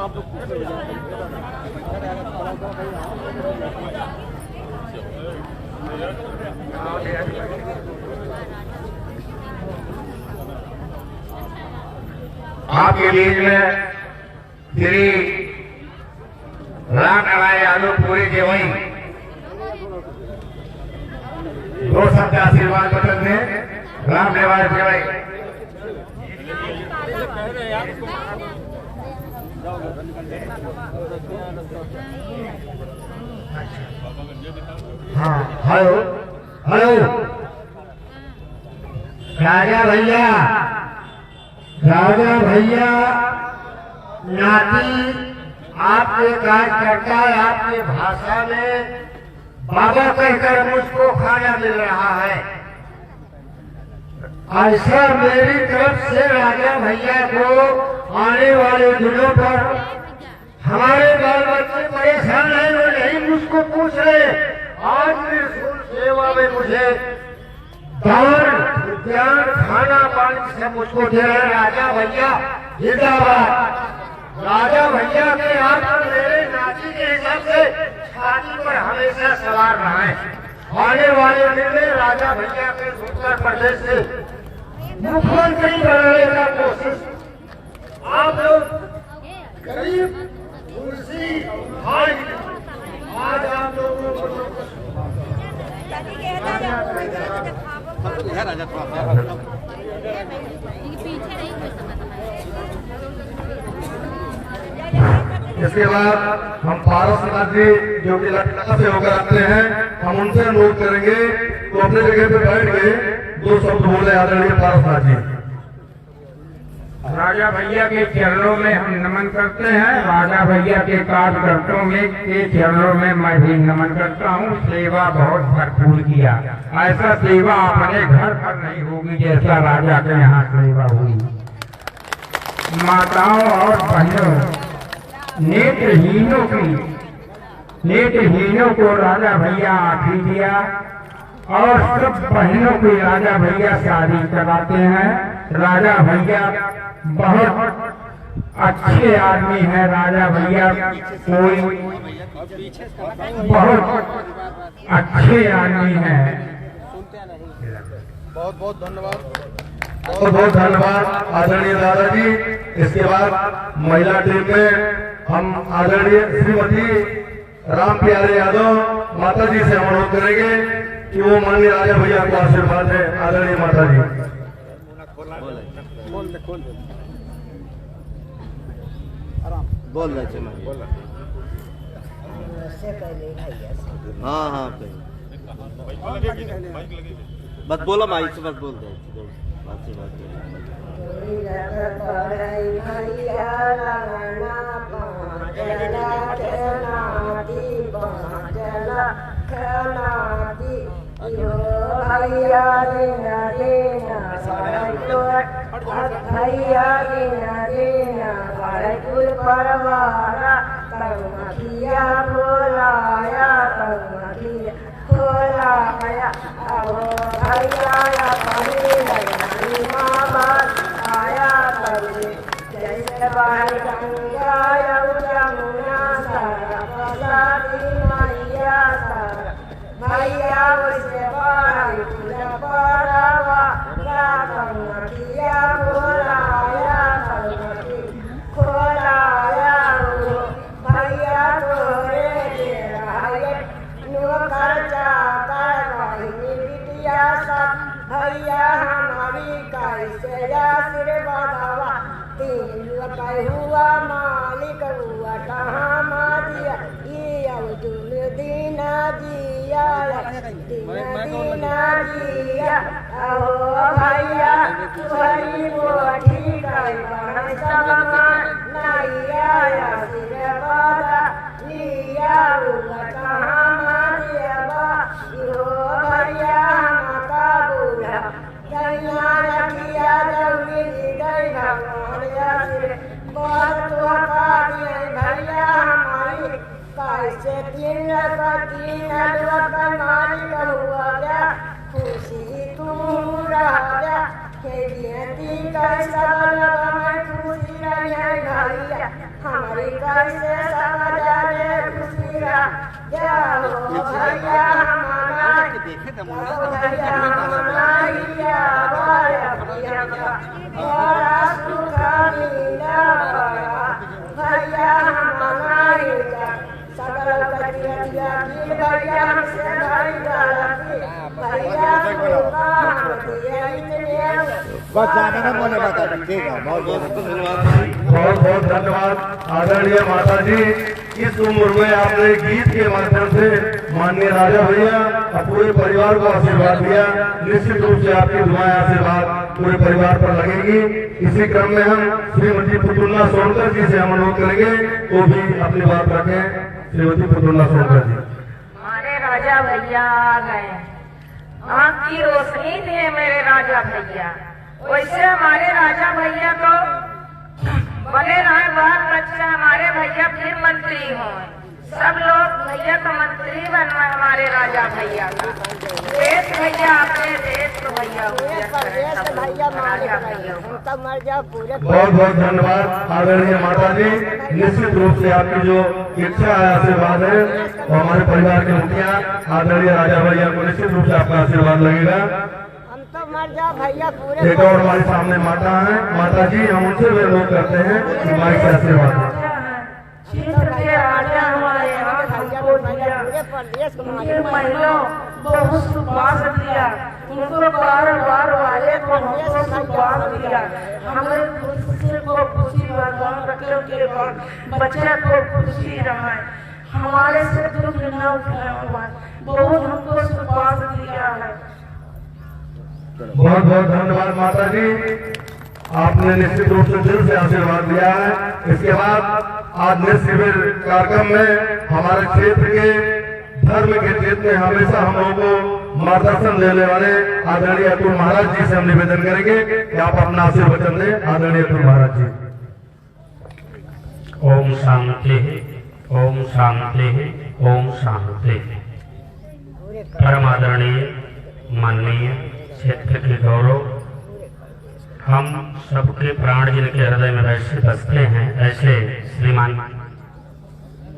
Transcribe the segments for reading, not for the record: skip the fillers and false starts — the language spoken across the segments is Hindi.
आपके बीच में श्री राम नारायण यादव पूरी देवई दो शब्द आशीर्वाद बचन में राम नारायण देवई। हाँ हेलो हेलो राजा भैया नाती आपके कार्यकर्ता आपकी भाषा में बाबा कहकर मुझको खाना मिल रहा है। ऐसा मेरी तरफ से राजा भैया को आने वाले दिनों पर हमारे बाल बच्चे परेशान हैं, वो नहीं मुझको पूछ रहे। आज निःशुल्क सेवा में मुझे दान ज्ञान खाना पानी से मुझको दे रहे राजा भैया जिंदाबाद। राजा भैया के हाथ मेरे नाती के हिसाब से छाती पर हमेशा सवार रहा है। आने वाले दिन में राजा भैया के उत्तर प्रदेश से मुख्यमंत्री बनाने का कोशिश आप लोग गरीब कुर्सी आज आप लोगों को इसके बाद हम पारसनाथ जी जो कि लखनऊ से होकर आते हैं, हम उनसे अनुरोध करेंगे तो अपने जगह पे बैठ गए दो शब्द बोले आदरणीय पारसनाथ जी। राजा भैया के चरणों में हम नमन करते हैं। राजा भैया के कार्यकर्ताओं में के चरणों में मैं भी नमन करता हूँ। सेवा बहुत भरपूर किया, ऐसा सेवा अपने घर पर नहीं होगी जैसा राजा के यहाँ सेवा हुई। माताओं और बहनों, नेत्रहीनों को राजा भैया आखिरी दिया और सब बहनों की राजा भैया शादी कराते हैं। राजा भैया बहुत अच्छे आदमी है। राजा भैया कोई बहुत अच्छे आदमी है। बहुत बहुत धन्यवाद, बहुत बहुत धन्यवाद आदरणीय दादाजी। इसके बाद महिला टीम में हम आदरणीय श्रीमती राम प्यारे यादव माता जी से अनुरोध करेंगे कि वो माननीय राजा भैया को आशीर्वाद है। आदरणीय माता जी बोल रहे हाँ हाँ बस बोलो माइक से बस बोल दे परवारा तमखिया बोलाया तमखिया बोलाया अहो भैया परी मामा आया तभी जैसे बाई गंगा यमुना सरस्वती मैया सर भैया उसे बाई पूजा परवा तमखिया बोलाया तमखिया खोलाया भैया तोरे भैया हमारी कैसे आशीर्वादवा तीन हुआ मालिक हुआ कहाँ मादिया ये अवजुल दीना जिया दीना जिया अहो भैया तुम्हारी बोठी कई नैया आशीर्वाद लिया हुआ कहाँ मादिया इहो भैया माता बूढ़ा गैया रखिया जल्दी गई भगवान बहुत भैया हमारी कैसे तीन मालिक हुआ जा खुशी तुम राजा के लिए कैसा खुशी रही भैया हमारी कैसे समझाने खुशिया क्या हो भैया हमारा भैया हमारा या भैया बड़ा सुख मिला भैया हमारा सकल कटिया भैया से भैया बस ज्यादा ना बोले बता ठीक है बहुत बहुत धन्यवाद। बहुत बहुत धन्यवाद आदरणीय माता जी। इस उम्र में आपने गीत के माध्यम से माननीय राजा भैया और पूरे परिवार को आशीर्वाद दिया। निश्चित रूप से आपकी दुआएं आशीर्वाद पूरे परिवार पर लगेगी। इसी क्रम में हम श्रीमती पुतुल्ला सोनकर जी से हम अनुरोध करेंगे वो भी अपनी बात रखें। श्रीमती पुतुल्ला सोनकर जी। हमारे राजा भैया आ गए, आँख की रोशनी थे मेरे राजा भैया। वैसे हमारे राजा भैया को बने रहे बाल बच्चा, हमारे भैया फिर मंत्री हों, सब लोग भैया को मंत्री बनवा हमारे राजा भैया का। देश भैया अपने देश को भैया भैया मर जाओ पूरे। बहुत बहुत धन्यवाद आदरणीय माता जी। निश्चित रूप से आपकी जो इच्छा है आशीर्वाद है और हमारे परिवार के मुखिया आदरणीय राजा भैया को निश्चित रूप से आपका आशीर्वाद लगेगा। हम तो मर जाओ भैया पूरे। एक और हमारे सामने माता है, माता जी हम उनसे भी अनुरोध करते हैं कि माई के आशीर्वाद राजा हमारे यहाँ हमको दिया, उनके महिलों बहुत सुबास दिया, उनको बार बार वाले को हमको सुबास दिया। हमें खुशी को खुशी भगवान रखे, उनके बच्चे को खुशी रहा, हमारे से दुख न उठाया हुआ, बहुत हमको सुबास दिया है। बहुत बहुत धन्यवाद माता जी, आपने निश्चित रूप से दिल से आशीर्वाद दिया है। इसके बाद आज निश्चित शिविर कार्यक्रम में हमारे क्षेत्र के धर्म के क्षेत्र में हमेशा हम लोगों को मार्गदर्शन देने वाले आदरणीय अतुल महाराज जी से हम निवेदन करेंगे कि आप अपना आशीर्वचन दें। आदरणीय अतुल महाराज जी। ओम शांति, ओम शांति, ओम शांति। परम आदरणीय माननीय क्षेत्र के गौरव, हम सबके प्राण जिनके हृदय में वैसे बसते हैं, ऐसे श्रीमान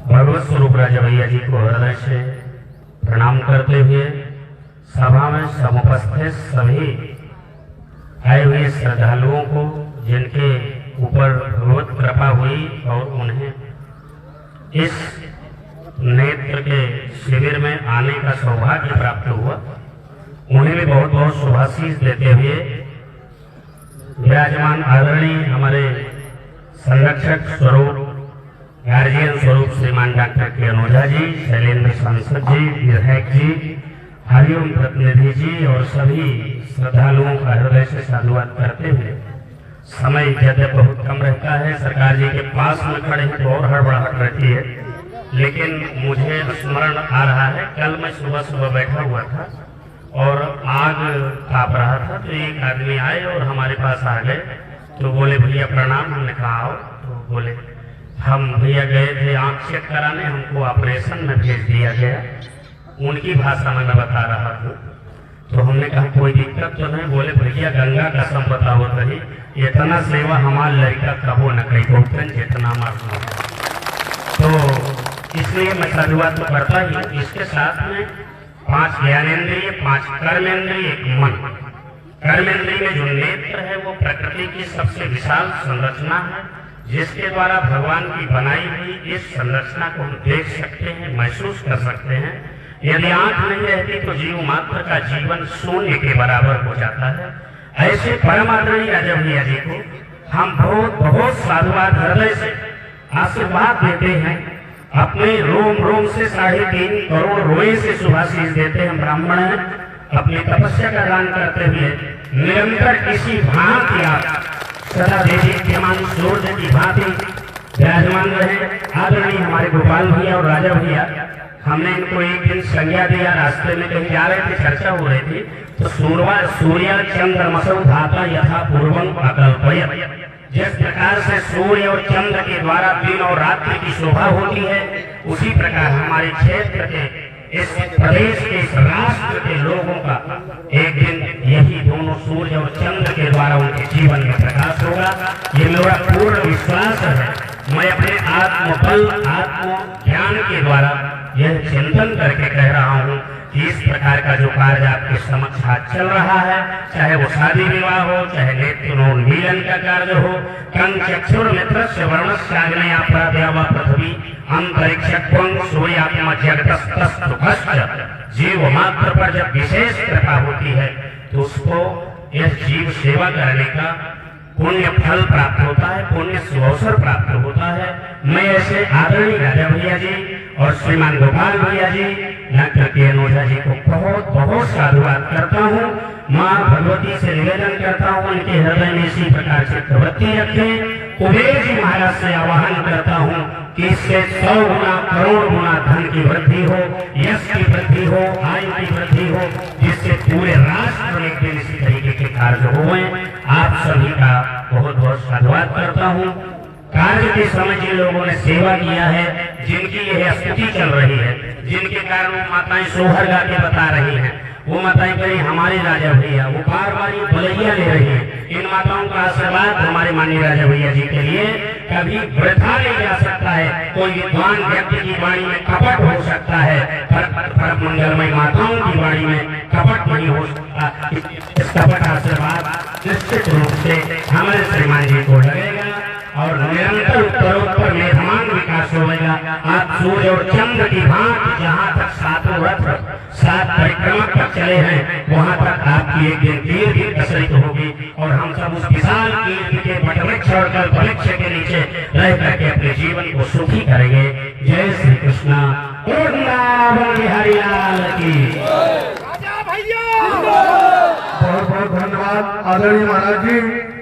भगवत स्वरूप राजा भैया जी को हृदय से प्रणाम करते हुए सभा में समुपस्थित सभी आए हुए श्रद्धालुओं को जिनके ऊपर भगवत कृपा हुई और उन्हें इस नेत्र के शिविर में आने का सौभाग्य प्राप्त हुआ, उन्हें भी बहुत बहुत शुभाशीष देते हुए विराजमान आदरणीय हमारे संरक्षक स्वरूप गार्जियन स्वरूप श्रीमान डॉक्टर के अनुजा जी, शैलेंद्र सांसद जी, विधायक जी, हरिओम प्रतिनिधि जी और सभी श्रद्धालुओं का हृदय से साधुवाद करते हुए, समय ज्यादा बहुत कम रहता है, सरकार जी के पास में खड़े हैं तो और हड़बड़ाहट रहती है, लेकिन मुझे स्मरण आ रहा है कल मैं सुबह सुबह बैठा हुआ था और आग ताप रहा था, तो एक आदमी आए और हमारे पास आ गए, तो बोले भैया प्रणाम। हमने कहा आओ, तो बोले हम भैया गए थे आंख चेक कराने, हमको ऑपरेशन में भेज दिया गया। उनकी भाषा में मैं बता रहा हूँ, तो हमने कहा कोई दिक्कत तो नहीं। बोले भैया गंगा कसम बताओ रही, इतना सेवा हमारे लड़का कबो न कही गौतन जितना मारना। तो इसलिए मैं साधुवाद तो करता ही, इसके साथ में 5 ज्ञानेन्द्रिय, 5 कर्मेंद्रिय, 1 मन। कर्मेंद्रिय में जो नेत्र है वो प्रकृति की सबसे विशाल संरचना है, जिसके द्वारा भगवान की बनाई हुई इस संरचना को हम देख सकते हैं, महसूस कर सकते हैं। यदि आंख नहीं रहती तो जीव मात्र का जीवन शून्य के बराबर हो जाता है। ऐसे परम आदरणीय राजा भैया जी को हम बहुत बहुत साधुवाद हृदय से आशीर्वाद देते हैं। अपने रोम रोम से 3.5 करोड़ रोए से शुभाशीष देते हैं। ब्राह्मण हैं, अपनी तपस्या का दान करते हुए निरंतर किसी भांति आप सदा देदीप्यमान सूर्य की भांति विराजमान रहे। आदरणीय हमारे गोपाल भैया और राजा भैया, हमने इनको एक दिन संज्ञा दिया, रास्ते में कहीं जा रहे थे, चर्चा हो रही थी, तो सूर्य चंद्रमसौ धाता यथा पूर्वम अकल्पयत्। जिस प्रकार से सूर्य और चंद्र के द्वारा दिन और रात्रि की शोभा होती है, उसी प्रकार हमारे क्षेत्र के, इस प्रदेश के, इस राष्ट्र के लोगों का एक दिन यही दोनों सूर्य और चंद्र के द्वारा उनके जीवन में प्रकाश होगा। ये मेरा पूर्ण विश्वास है मैं अपने आत्मबल आत्म ज्ञान के द्वारा यह चिंतन करके कह रहा हूँ कि इस प्रकार का जो कार्य आपके समक्ष आज चल रहा है, चाहे वो शादी विवाह हो, चाहे नेत्रोन्मीलन का कार्य हो, कंचक्षुर मित्रस्य वर्णस्य आग्नेया पराद्यावा पृथ्वी अंतरिक्षत्वं सूर्यात्मा जगतस्तस्तुभश्च जीव मात्र पर जब विशेष कृपा होती है तो उसको यह जीव सेवा करने का पुण्य फल प्राप्त होता है, पुण्य सुअवसर प्राप्त होता है। मैं ऐसे आदरणीय राजा भैया जी और श्रीमान गोपाल भैया जी, डॉक्टर के अनुजा जी को बहुत बहुत साधुवाद करता हूँ। माँ भगवती से निवेदन करता हूँ उनके हृदय में इसी प्रकार से प्रवृत्ति रखें। कुबेर जी महाराज से आह्वान करता हूँ कि इससे 100 गुना करोड़ गुना धन की वृद्धि हो, यश की वृद्धि हो, आयु की वृद्धि हो, जिससे पूरे राष्ट्र में एक दिन इसी तरीके के कार्य हुए। आप सभी का बहुत बहुत साधुवाद करता हूँ। कार्य के समय जिन लोगों ने सेवा किया है, जिनकी यह स्तुति चल रही है, जिनके कारण वो माताएं सोहर गा के बता रही हैं, वो माताएं कहीं हमारे राजा भैया, वो बार बार ये बलैया ले रही हैं। इन माताओं का आशीर्वाद हमारे माननीय राजा भैया जी के लिए कभी वृथा नहीं जा सकता है। कोई विद्वान व्यक्ति की वाणी में कपट हो सकता है, पर मंगलमय माताओं की वाणी में कपट नहीं हो सकता। इस कपट आशीर्वाद निश्चित रूप से हमारे श्रीमान जी को लगेगा और निरंतर उत्तरोत्तर मेधमान विकास होगा। आप सूर्य और चंद्र की भांति जहाँ तक 7 रथ 7 परिक्रमा तक चले हैं, वहाँ तक आपकी एक दिन कीर्ति प्रसरित होगी और हम सब उस विशाल कीर्ति के वटवृक्ष और कल्पवृक्ष के नीचे रह करके अपने जीवन को सुखी करेंगे। जय श्री कृष्णा। वृंदावन बिहारी लाल की। बहुत बहुत धन्यवाद आदरणीय महाराज जी।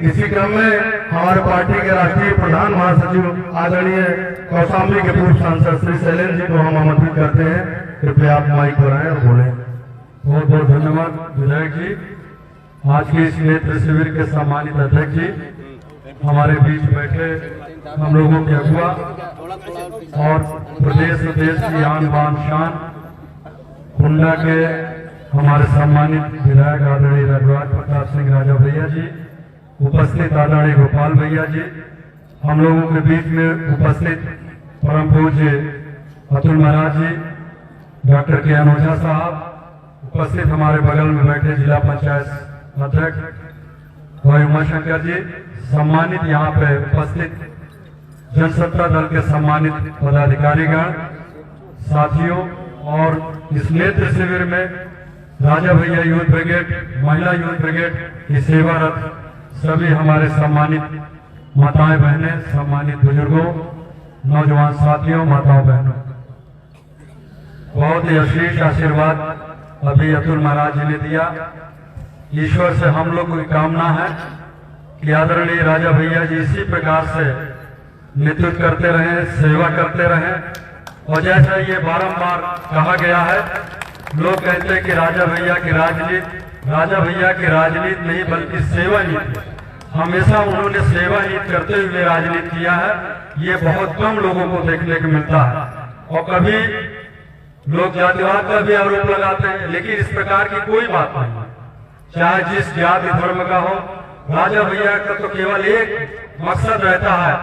इसी क्रम में हमारे पार्टी के राष्ट्रीय प्रधान महासचिव आदरणीय कौशाम्बी के पूर्व सांसद श्री शैलेंद्र जी को हम आमंत्रित करते हैं। कृपया आप माइक पर आए और बोले। बहुत बहुत धन्यवाद विधायक जी। आज के इस नेत्र शिविर के सम्मानित अध्यक्ष जी, हमारे बीच बैठे हम लोगों के अगुआ और प्रदेश देश की आन बान शान कुंडा के हमारे सम्मानित विधायक आदरणीय रघुराज प्रताप सिंह राजा भैया जी, उपस्थित आदरणीय गोपाल भैया जी, हम लोगों के बीच में उपस्थित परम पूज्य अतुल महाराज जी, डॉक्टर के अनुजा साहब, उपस्थित हमारे बगल में बैठे जिला पंचायत अध्यक्ष भाई उमाशंकर जी, सम्मानित यहाँ पे उपस्थित जनसत्ता दल के सम्मानित पदाधिकारीगण, साथियों, और इस नेत्र शिविर में राजा भैया यूथ ब्रिगेड, महिला यूथ ब्रिगेड की सेवारत सभी हमारे सम्मानित माताएं बहनें, सम्मानित बुजुर्गों, नौजवान साथियों, माताओं बहनों, बहुत ही आशीष आशीर्वाद अभी अतुल महाराज जी ने दिया। ईश्वर से हम लोग की कामना है कि आदरणीय राजा भैया जी इसी प्रकार से नेतृत्व करते रहें, सेवा करते रहें। और जैसा ये बारंबार कहा गया है, लोग कहते हैं कि राजा भैया की राजनीति नहीं बल्कि सेवा नीति, हमेशा उन्होंने सेवा नीति करते हुए राजनीति किया है। ये बहुत कम लोगों को देखने को मिलता है। और कभी लोग जातिवाद का भी आरोप लगाते हैं, लेकिन इस प्रकार की कोई बात नहीं। चाहे जिस जाति धर्म का हो, राजा भैया का तो केवल एक मकसद रहता है,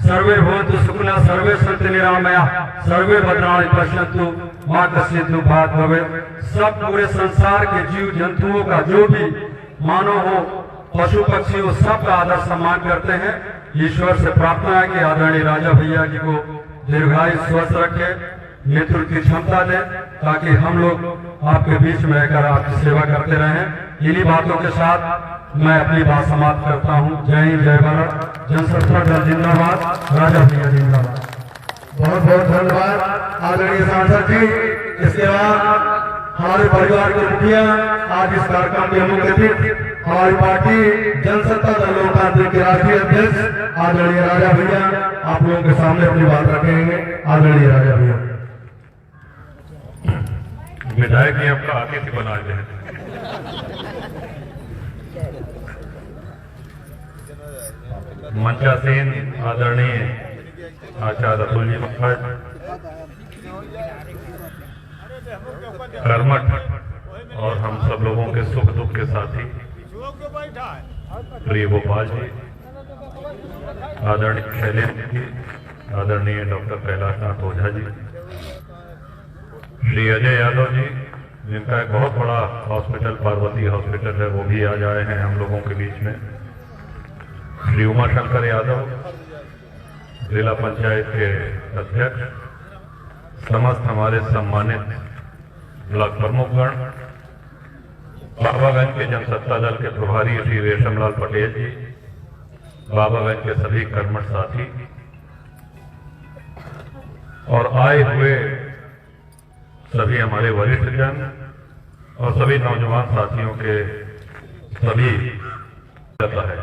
सर्वे भवन्तु सुखिनः सर्वे सन्तु निरामयाः सर्वे भद्राणि पश्यन्तु मा कश्चित् दुःखात् भवेत्। सब पूरे संसार के जीव जंतुओं का, जो भी मानव हो, पशु पक्षी हो, सबका आदर सम्मान करते हैं। ईश्वर से प्रार्थना है कि आदरणीय राजा भैया जी को दीर्घायु स्वस्थ रखे, नेतृत्व की क्षमता दे, ताकि हम लोग आपके बीच में रहकर आपकी सेवा करते रहें। इन्हीं बातों के साथ मैं अपनी बात समाप्त करता हूँ। जय हिंद, जय भारत, जनसत्ता दल जिंदाबाद, राजा भैया जिंदाबाद। बहुत बहुत धन्यवाद आदरणीय सांसद जी। इसके बाद हमारे परिवार के मुखिया, आज इस कार्यक्रम के मुख्य अतिथि, हमारी पार्टी जनसत्ता दल लोकतांत्रिक के राष्ट्रीय अध्यक्ष आदरणीय राजा भैया आप लोगों के सामने अपनी बात रखेंगे। आदरणीय राजा भैया। विधायक जी आपका अतिथि बना दें। मंचासीन आदरणीय आचार्य अतुल जी महाराज, कर्मठ और हम सब लोगों के सुख दुख के साथी प्रिय गोपाल जी, आदरणीय शैलेंद्र जी, आदरणीय डॉक्टर कैलाशनाथ ओझा जी, श्री अजय यादव जी, जिनका एक बहुत बड़ा हॉस्पिटल पार्वती हॉस्पिटल है, वो भी आज आए हैं हम लोगों के बीच में। श्री उमाशंकर यादव, जिला पंचायत के अध्यक्ष, समस्त हमारे सम्मानित ब्लॉक प्रमुखगण, बाबागंज के जनसत्ता दल के प्रभारी श्री रेशमलाल पटेल जी, बाबागंज के सभी कर्मठ साथी और आए हुए सभी हमारे वरिष्ठ जन और सभी नौजवान साथियों के सभी जाता है।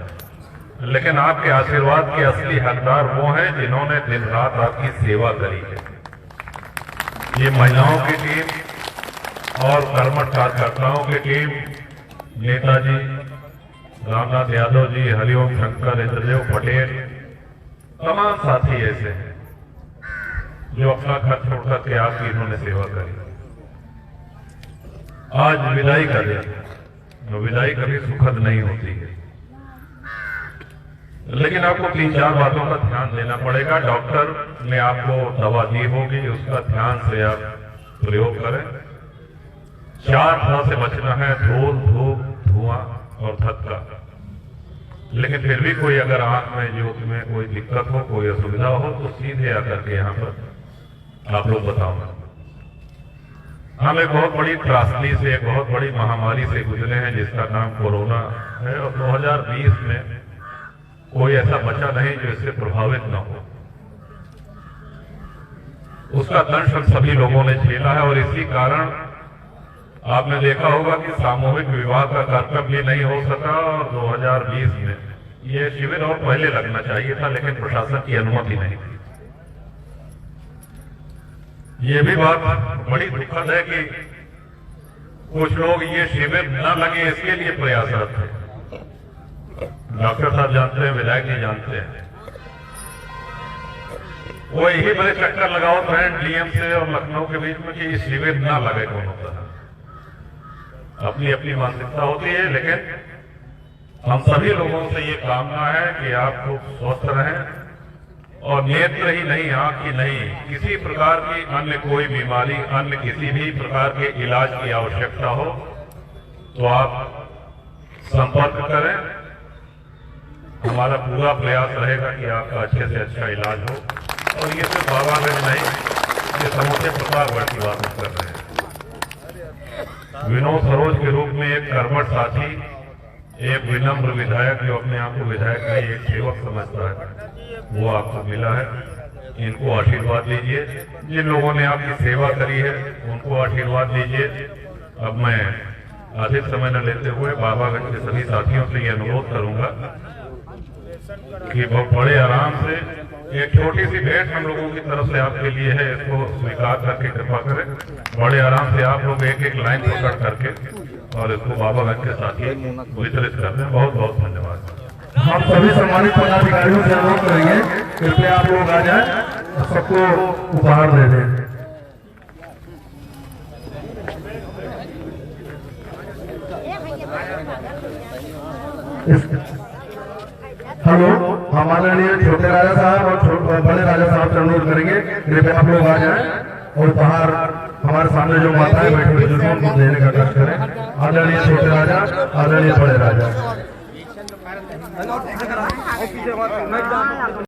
लेकिन आपके आशीर्वाद के असली हकदार वो हैं जिन्होंने दिन रात आपकी सेवा करी है। ये महिलाओं की टीम और कर्मठ कार्यकर्ताओं की टीम, नेताजी रामनाथ यादव जी, हरिओम शंकर, इंद्रदेव पटेल, तमाम साथी ऐसे हैं जो अपना घर छोड़कर के आपकी इन्होंने सेवा करी। आज विदाई कर रहे हैं, विदाई कभी सुखद नहीं होती है, लेकिन आपको 3-4 बातों का ध्यान देना पड़ेगा। डॉक्टर ने आपको दवा दी होगी, उसका ध्यान से आप प्रयोग करें। 4 तरह से बचना है, धूल, धूप, धुआं और धक्का। लेकिन फिर भी कोई अगर आंख में ज्योत में कोई दिक्कत हो, कोई असुविधा हो, तो सीधे आकर के यहाँ पर आप लोग बताओ। हम एक बहुत बड़ी त्रासदी से, एक बहुत बड़ी महामारी से गुजरे हैं जिसका नाम कोरोना है, और 2020 में कोई ऐसा बचा नहीं जो इससे प्रभावित न हो। उसका दंश हम सभी लोगों ने झेला है, और इसी कारण आपने देखा होगा कि सामूहिक विवाह का कार्यक्रम भी नहीं हो सका। और 2020 में ये शिविर और पहले लगना चाहिए था, लेकिन प्रशासन की अनुमति नहीं थी। ये भी बात बड़ी दुखद है कि कुछ लोग ये शिविर न लगे इसके लिए प्रयासरत थे। डॉक्टर साहब जानते हैं, विधायक जी जानते हैं, वो यही बड़े चक्कर लगाओ फ्रेंड डीएम से और लखनऊ के बीच में कि ये शिविर ना लगे। कौन होता है, अपनी अपनी मानसिकता होती है, लेकिन हम सभी लोगों से ये कामना है कि आप खूब स्वस्थ रहें, और नेत्र ही नहीं, आंख ही नहीं, किसी प्रकार की अन्य कोई बीमारी, अन्य किसी भी प्रकार के इलाज की आवश्यकता हो तो आप संपर्क करें। हमारा पूरा प्रयास रहेगा कि आपका अच्छे से अच्छा इलाज हो। और ये सिर्फ बाबागंज नहीं, ये समूचे प्रतापगढ़ की बात कर रहे हैं। विनोद सरोज के रूप में एक कर्मठ साथी, एक विनम्र विधायक जो अपने आप को विधायक नहीं एक सेवक समझता है, वो आपको मिला है। इनको आशीर्वाद दीजिए। जिन लोगों ने आपकी सेवा करी है उनको आशीर्वाद दीजिए। अब मैं अधिक समय न लेते हुए बाबागंज के सभी साथियों से ये अनुरोध करूंगा कि बहुत बड़े आराम से एक छोटी सी भेंट हम लोगों की तरफ से आपके लिए है, इसको स्वीकार करके कृपा करें। बड़े आराम से आप लोग एक एक लाइन पकड़ करके और इसको बाबागंज के साथी वितरित कर दें। बहुत बहुत धन्यवाद। हम सभी सम्मानित पदाधिकारियों से अनुरोध करेंगे, कृपया आप लोग आ जाए और सबको उपहार दे दें। हेलो, हमारे लिए छोटे राजा साहब और बड़े राजा साहब से अनुरोध करेंगे, कृपया आप लोग आ जाएं और उपहार हमारे सामने जो माताएं बैठी हुई हैं उनको देने का कष्ट करें। आदरणीय छोटे राजा, आदरणीय बड़े राजा।